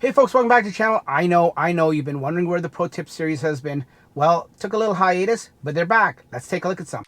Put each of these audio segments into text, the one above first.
Hey folks, welcome back to the channel. I know you've been wondering where the pro tip series has been. Well, took a little hiatus, but they're back. Let's take a look at some.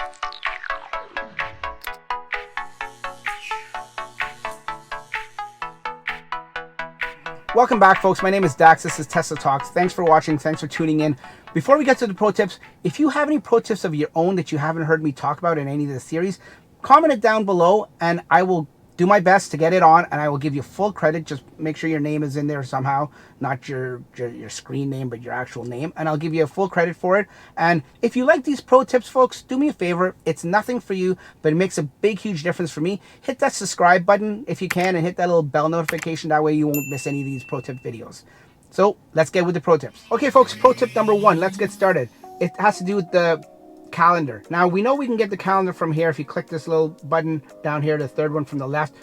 Welcome back folks, my name is Dax, this is Tesla Talks. Thanks for watching, thanks for tuning in. Before we get to the pro tips, if you have any pro tips of your own that you haven't heard me talk about in any of the series, comment it down below and I will do my best to get it on, and I will give you full credit. Just make sure your name is in there somehow, not your screen name, but your actual name, and I'll give you a full credit for it. And if you like these pro tips, folks, do me a favor. It's nothing for you, but it makes a big, huge difference for me. Hit that subscribe button if you can, and hit that little bell notification. That way you won't miss any of these pro tip videos. So let's get with the pro tips. Okay, folks, pro tip number one. Let's get started. It has to do with the calendar. Now we know we can get the calendar from here. If you click this little button down here, the third one from the left,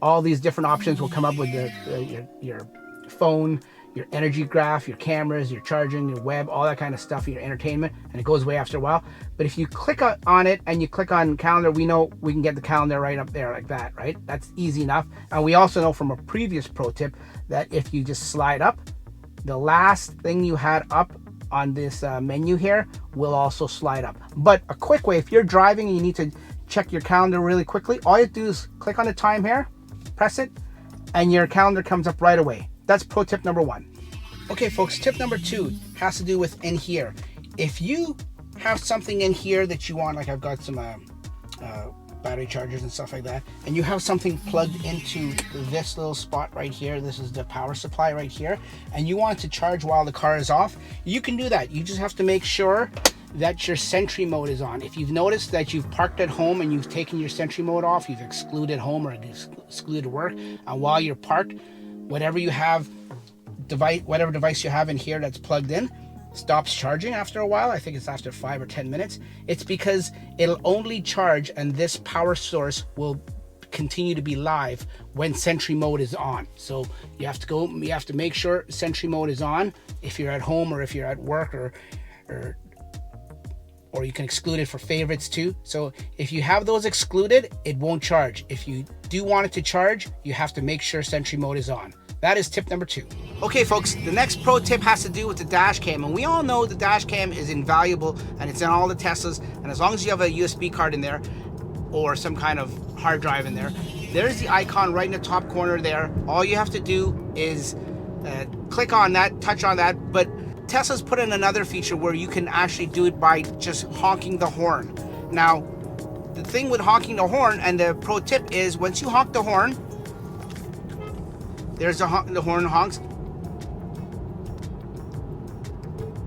all these different options will come up with your phone, your energy graph, your cameras, your charging, your web, all that kind of stuff, your entertainment, and it goes away after a while. But if you click on it and you click on calendar, we know we can get the calendar right up there like that, right? That's easy enough. And we also know from a previous pro tip that if you just slide up, the last thing you had up on this menu here will also slide up. But a quick way, if you're driving and you need to check your calendar really quickly, all you have to do is click on the time here, press it, and your calendar comes up right away. That's pro tip number one. Okay folks, tip number two has to do with in here. If you have something in here that you want, like I've got some battery chargers and stuff like that, and you have something plugged into this little spot right here, this is the power supply right here, and you want to charge while the car is off, you can do that. You just have to make sure that your Sentry mode is on. If you've noticed that you've parked at home and you've taken your Sentry mode off, you've excluded home or excluded work, and while you're parked, whatever you have, whatever device you have in here that's plugged in stops charging after a while. I think it's after 5 or 10 minutes. It's because it'll only charge and this power source will continue to be live when Sentry mode is on. So you have to make sure Sentry mode is on if you're at home or if you're at work, or you can exclude it for favorites too. So if you have those excluded, it won't charge. If you do want it to charge, you have to make sure Sentry mode is on. That is tip number two. Okay folks, the next pro tip has to do with the dash cam, and we all know the dash cam is invaluable and it's in all the Teslas, and as long as you have a USB card in there or some kind of hard drive in there, there's the icon right in the top corner there. All you have to do is click on that, touch on that, but Tesla's put in another feature where you can actually do it by just honking the horn. Now, the thing with honking the horn, and the pro tip is, once you honk the horn, there's the horn honks.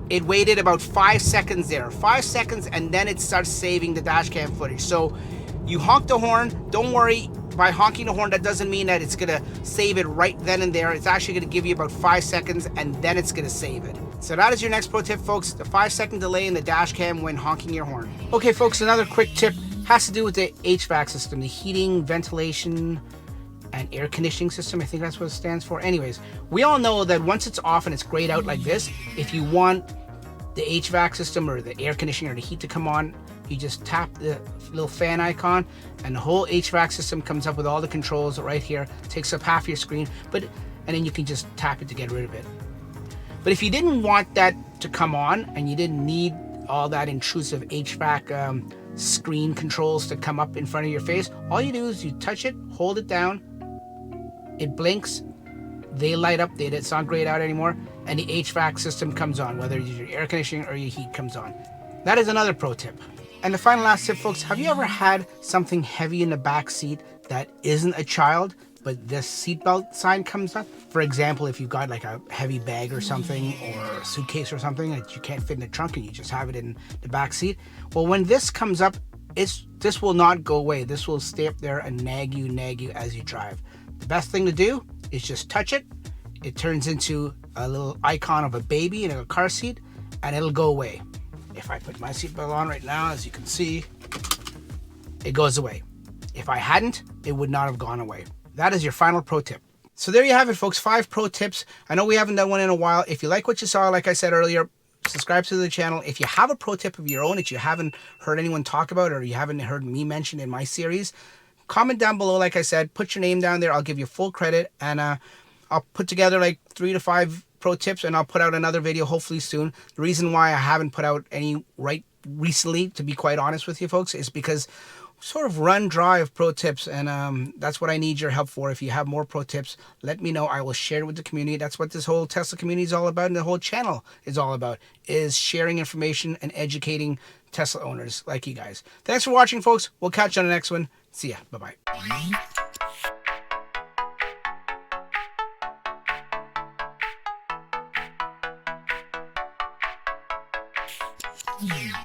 It waited about 5 seconds there. 5 seconds, and then it starts saving the dash cam footage. So you honk the horn, don't worry, by honking the horn, that doesn't mean that it's gonna save it right then and there. It's actually gonna give you about 5 seconds, and then it's gonna save it. So that is your next pro tip, folks, the 5-second delay in the dash cam when honking your horn. Okay folks, another quick tip has to do with the HVAC system, the heating, ventilation, and air conditioning system. I think that's what it stands for. Anyways, we all know that once it's off and it's grayed out like this, if you want the HVAC system or the air conditioning or the heat to come on, you just tap the little fan icon and the whole HVAC system comes up with all the controls right here. It takes up half your screen, and then you can just tap it to get rid of it. But if you didn't want that to come on and you didn't need all that intrusive HVAC screen controls to come up in front of your face, all you do is you touch it, hold it down, it blinks, they light up, it's not grayed out anymore, and the HVAC system comes on, whether it's your air conditioning or your heat comes on. That is another pro tip. And the final last tip, folks, have you ever had something heavy in the back seat that isn't a child, but this seatbelt sign comes up? For example, if you've got like a heavy bag or something, or a suitcase or something that you can't fit in the trunk and you just have it in the back seat. Well, when this comes up, this will not go away. This will stay up there and nag you as you drive. The best thing to do is just touch it. It turns into a little icon of a baby in a car seat, and it'll go away. If I put my seatbelt on right now, as you can see, it goes away. If I hadn't, it would not have gone away. That is your final pro tip. So there you have it, folks, 5 pro tips. I know we haven't done one in a while. If you like what you saw, like I said earlier, subscribe to the channel. If you have a pro tip of your own that you haven't heard anyone talk about, or you haven't heard me mention in my series, comment down below. Like I said, put your name down there. I'll give you full credit. And I'll put together like 3 to 5 pro tips, and I'll put out another video hopefully soon. The reason why I haven't put out any right recently, to be quite honest with you folks, is because sort of run dry of pro tips, and that's what I need your help for. If you have more pro tips, let me know. I will share it with the community. That's what this whole Tesla community is all about, and the whole channel is all about, is sharing information and educating Tesla owners like you guys. Thanks for watching, folks. We'll catch you on the next one. See ya. Bye-bye. Yeah.